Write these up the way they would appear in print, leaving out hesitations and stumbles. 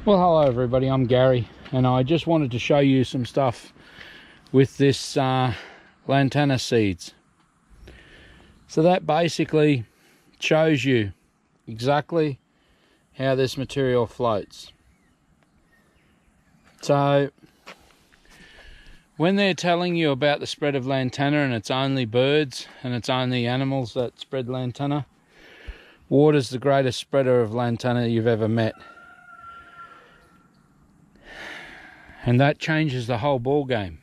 Well, hello everybody, I'm Gary, and I just wanted to show you some stuff with this Lantana seeds. So that basically shows you exactly how this material floats. So when they're telling you about the spread of Lantana and it's only birds and it's only animals that spread Lantana, water's the greatest spreader of Lantana you've ever met. And that changes the whole ball game.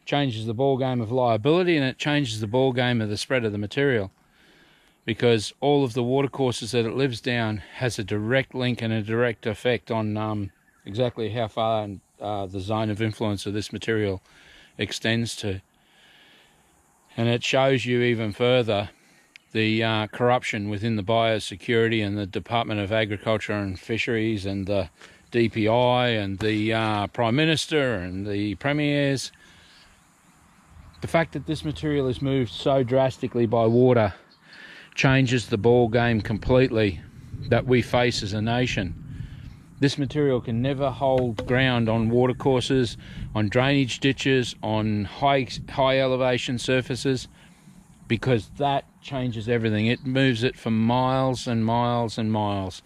Changes the ball game of liability, and it changes the ball game of the spread of the material, because all of the watercourses that it lives down has a direct link and a direct effect on exactly how far the zone of influence of this material extends to. And it shows you even further the corruption within the biosecurity and the Department of Agriculture and Fisheries and the DPI and the Prime Minister and the Premiers. The fact that this material is moved so drastically by water changes the ball game completely that we face as a nation. This material can never hold ground on watercourses, on drainage ditches, on high elevation surfaces, because that changes everything. It moves it for miles and miles and miles.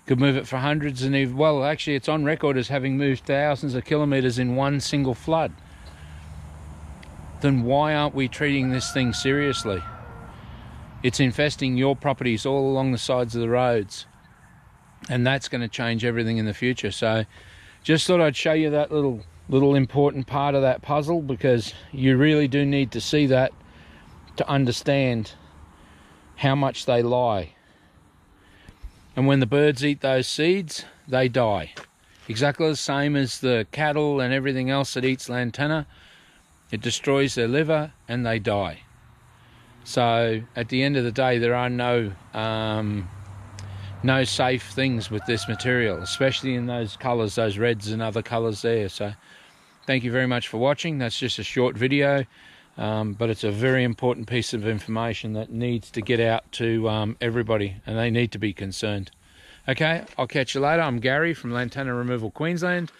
Could move it for hundreds, and even, well, actually it's on record as having moved thousands of kilometres in one single flood. Then why aren't we treating this thing seriously? It's infesting your properties all along the sides of the roads, and that's going to change everything in the future. So just thought I'd show you that little important part of that puzzle, because you really do need to see that to understand how much they lie. And when the birds eat those seeds, they die. Exactly the same as the cattle and everything else that eats Lantana. It destroys their liver and they die. So at the end of the day, there are no safe things with this material, especially in those colours, those reds and other colours there. So thank you very much for watching. That's just a short video, but it's a very important piece of information that needs to get out to everybody, and they need to be concerned. Okay, I'll catch you later. I'm Gary from Lantana Removal Queensland,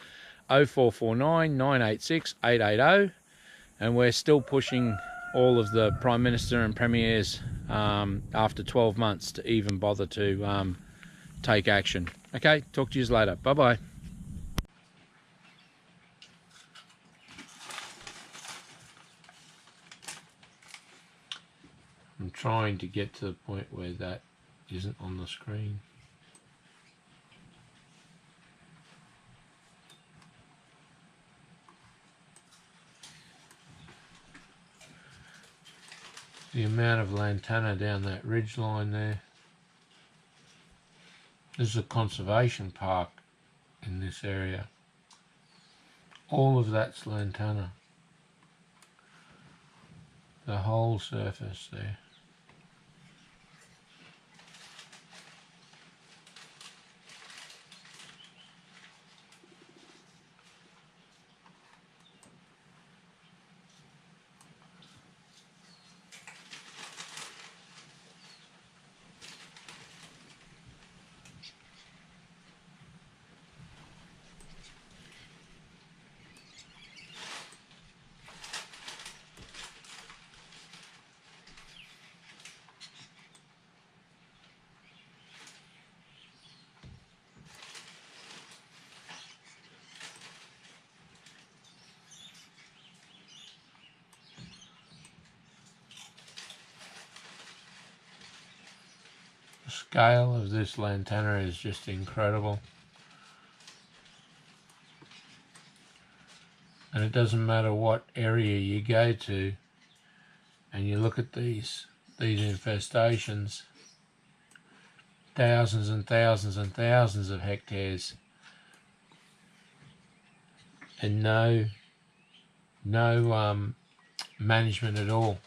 0449 986 880, and we're still pushing all of the Prime Minister and Premiers after 12 months to even bother to take action. Okay, talk to you later. Bye-bye. I'm trying to get to the point where that isn't on the screen. The amount of Lantana down that ridge line there. There's a conservation park in this area. All of that's Lantana. The whole surface there. The scale of this Lantana is just incredible. And it doesn't matter what area you go to and you look at these infestations, thousands and thousands and thousands of hectares, and no management at all,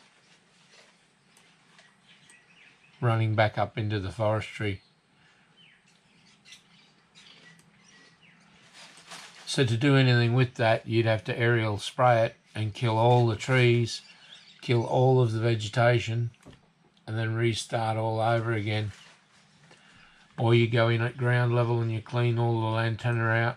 running back up into the forestry. So to do anything with that, you'd have to aerial spray it and kill all the trees, kill all of the vegetation, and then restart all over again. Or you go in at ground level and you clean all the lantana out.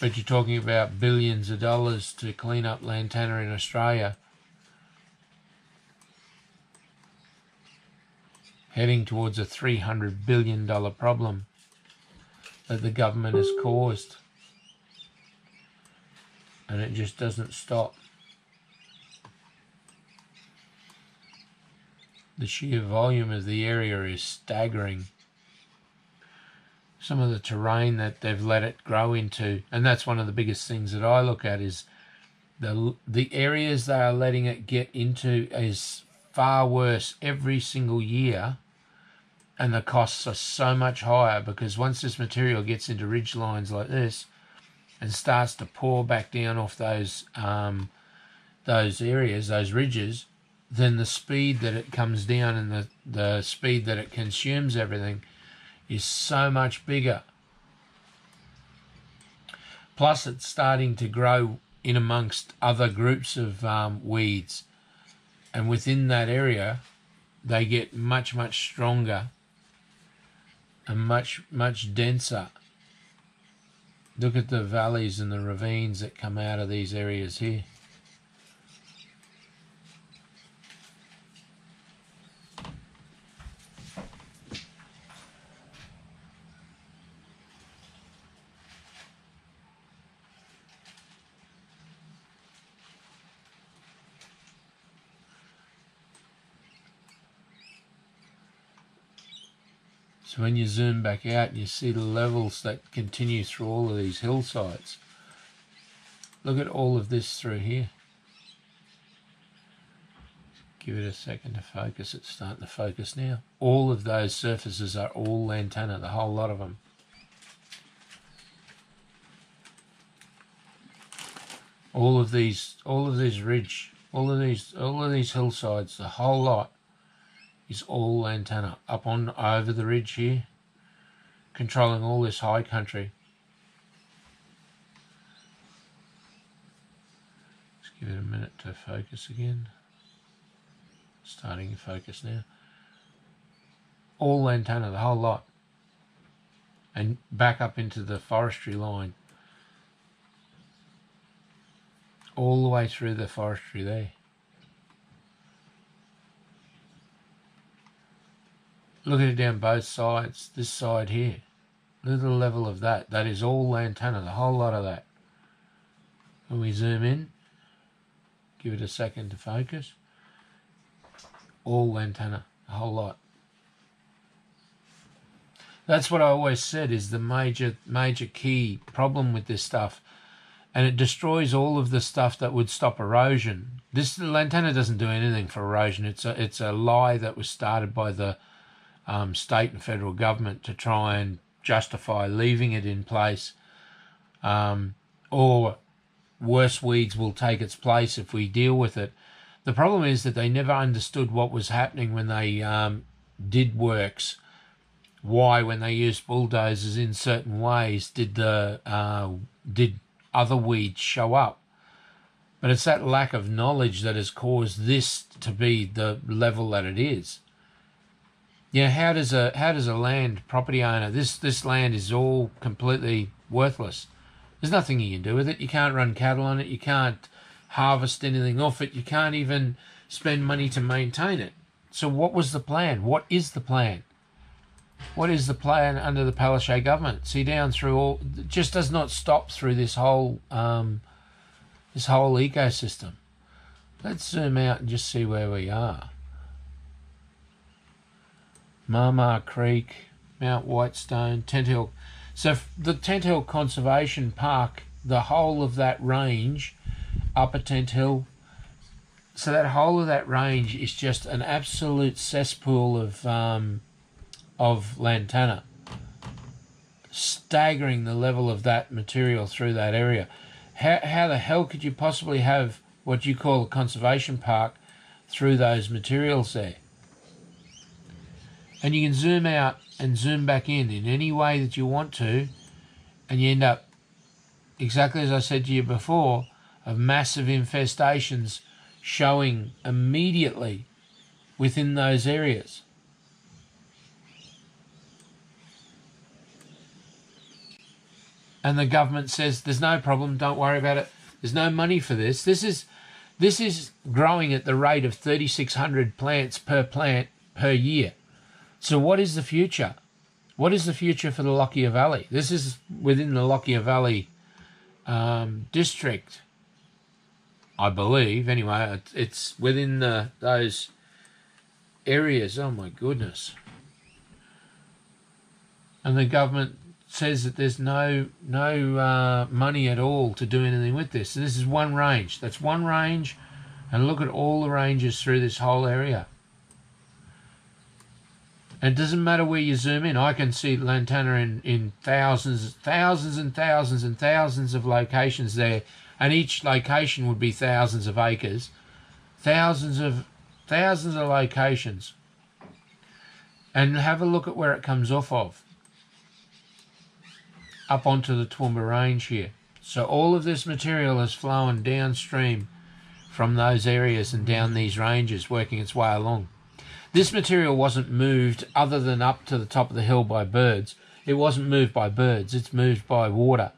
But you're talking about billions of dollars to clean up lantana in Australia. Heading towards a $300 billion problem that the government has caused. And it just doesn't stop. The sheer volume of the area is staggering. Some of the terrain that they've let it grow into, and that's one of the biggest things that I look at, is the areas they are letting it get into is far worse every single year, and the costs are so much higher because once this material gets into ridge lines like this and starts to pour back down off those areas, those ridges, then the speed that it comes down and the speed that it consumes everything is so much bigger. Plus it's starting to grow in amongst other groups of weeds, and within that area they get much, much stronger and much, much denser. Look at the valleys and the ravines that come out of these areas here. So when you zoom back out, you see the levels that continue through all of these hillsides. Look at all of this through here. Give it a second to focus. It's starting to focus now. All of those surfaces are all lantana, the whole lot of them. All of these ridge, all of these hillsides, the whole lot is all lantana up on over the ridge here, controlling all this high country. Let's give it a minute to focus again. Starting to focus now. All lantana, the whole lot, and back up into the forestry line, all the way through the forestry there. Look at it down both sides. This side here, look at the level of that. That is all lantana, the whole lot of that. When we zoom in, give it a second to focus. All lantana, the whole lot. That's what I always said is the major key problem with this stuff, and it destroys all of the stuff that would stop erosion. This lantana doesn't do anything for erosion. It's a lie that was started by the state and federal government to try and justify leaving it in place, or worse weeds will take its place if we deal with it. The problem is that they never understood what was happening when they did works. Why, when they used bulldozers in certain ways, did other weeds show up? But it's that lack of knowledge that has caused this to be the level that it is. You know, how does a land property owner, this land is all completely worthless. There's nothing you can do with it. You can't run cattle on it. You can't harvest anything off it. You can't even spend money to maintain it. So what was the plan? What is the plan? What is the plan under the Palaszczuk government? See, down through all, it just does not stop through this whole ecosystem. Let's zoom out and just see where we are. Marmar Creek, Mount Whitestone, Tent Hill. So the Tent Hill Conservation Park, the whole of that range, Upper Tent Hill, so that whole of that range is just an absolute cesspool of lantana, staggering the level of that material through that area. How the hell could you possibly have what you call a conservation park through those materials there? And you can zoom out and zoom back in any way that you want to, and you end up, exactly as I said to you before, of massive infestations showing immediately within those areas. and the government says there's no problem, don't worry about it. There's no money for this. This is growing at the rate of 3,600 plants per year. So what is the future? What is the future for the Lockyer Valley? This is within the Lockyer Valley district, I believe. Anyway, it's within those areas. Oh my goodness. And the government says that there's no money at all to do anything with this. So this is one range. That's one range, and look at all the ranges through this whole area. And it doesn't matter where you zoom in. I can see Lantana in thousands and thousands of locations there, and each location would be thousands of acres, thousands of locations. And have a look at where it comes off of. Up onto the Toowoomba Range here. So all of this material is flowing downstream from those areas and down these ranges, working its way along. This material wasn't moved other than up to the top of the hill by birds. It wasn't moved by birds, it's moved by water.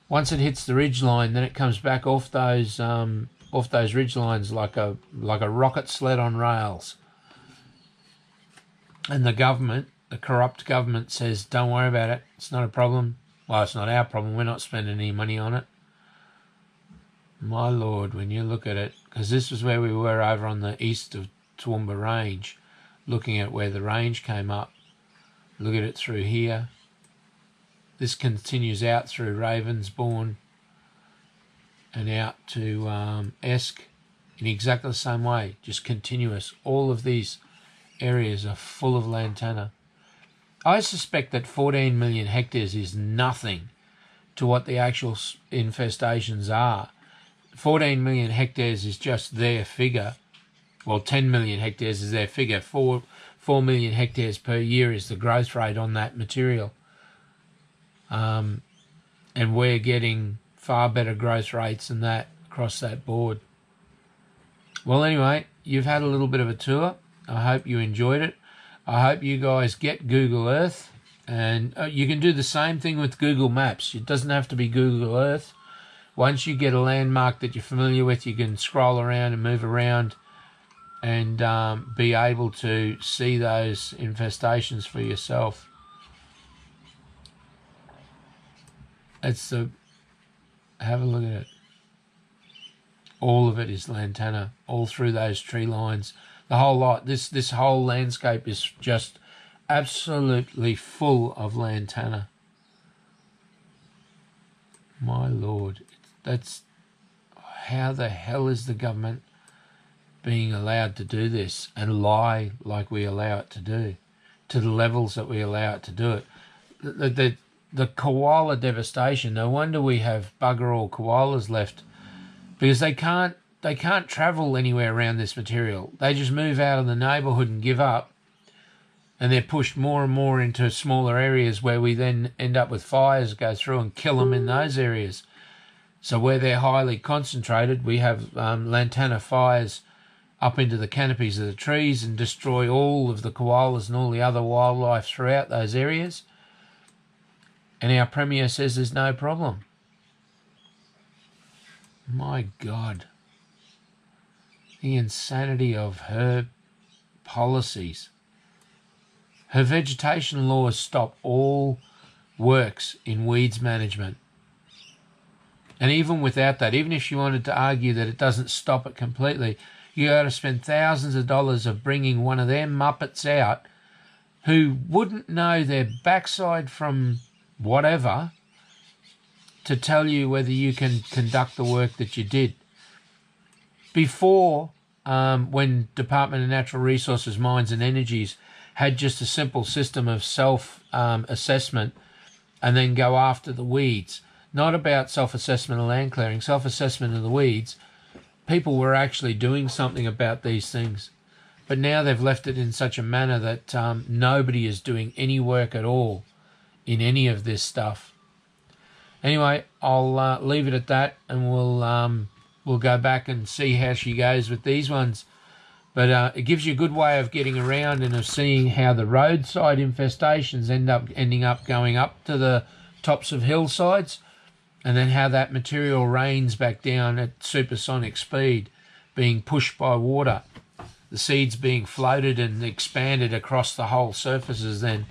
Once it hits the ridge line, then it comes back off those ridge lines like a rocket sled on rails. And the government, the corrupt government, says, don't worry about it, it's not a problem. Well, it's not our problem, we're not spending any money on it. My Lord, when you look at it, because this was where we were over on the east of Toowoomba Range, looking at where the range came up. Look at it through here. This continues out through Ravensbourne and out to Esk in exactly the same way, just continuous. All of these areas are full of Lantana. I suspect that 14 million hectares is nothing to what the actual infestations are. 14 million hectares is just their figure. Well, 10 million hectares is their figure. 4 million hectares per year is the growth rate on that material. And we're getting far better growth rates than that across that board. Well, anyway, you've had a little bit of a tour. I hope you enjoyed it. I hope you guys get Google Earth. And you can do the same thing with Google Maps. It doesn't have to be Google Earth. Once you get a landmark that you're familiar with, you can scroll around and move around and be able to see those infestations for yourself. Have a look at it. All of it is Lantana, all through those tree lines. The whole lot. This whole landscape is just absolutely full of Lantana. My Lord, that's how the hell is the government being allowed to do this and lie like we allow it to do, to the levels that we allow it to do it? The koala devastation. No wonder we have bugger all koalas left, because they can't travel anywhere around this material. They just move out of the neighbourhood and give up, and they're pushed more and more into smaller areas where we then end up with fires go through and kill them in those areas. So where they're highly concentrated, we have Lantana fires up into the canopies of the trees and destroy all of the koalas and all the other wildlife throughout those areas. And our Premier says there's no problem. My God. The insanity of her policies. Her vegetation laws stop all works in weeds management. And even without that, even if she wanted to argue that it doesn't stop it completely, you got to spend thousands of dollars of bringing one of them muppets out who wouldn't know their backside from whatever to tell you whether you can conduct the work that you did. Before, when Department of Natural Resources, Mines and Energies had just a simple system of self-assessment and then go after the weeds, not about self-assessment of land clearing, self-assessment of the weeds, people were actually doing something about these things. But now they've left it in such a manner that nobody is doing any work at all in any of this stuff. Anyway, I'll leave it at that, and we'll go back and see how she goes with these ones. But it gives you a good way of getting around and of seeing how the roadside infestations ending up going up to the tops of hillsides, and then how that material rains back down at supersonic speed, being pushed by water. The seeds being floated and expanded across the whole surfaces then.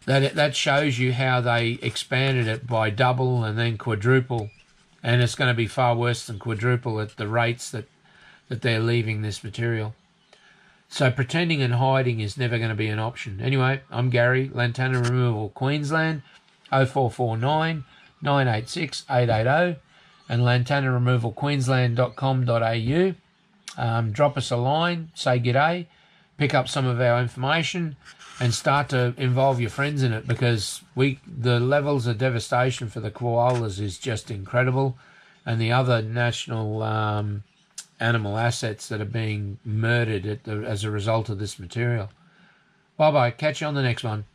That shows you how they expanded it by double and then quadruple. And it's going to be far worse than quadruple at the rates that they're leaving this material. So pretending and hiding is never going to be an option. Anyway, I'm Gary, Lantana Removal Queensland, 0449 986 880 and lantanaremovalqueensland.com.au. Drop us a line, say g'day, pick up some of our information and start to involve your friends in it, because the levels of devastation for the koalas is just incredible, and the other national animal assets that are being murdered as a result of this material. Bye-bye. Catch you on the next one.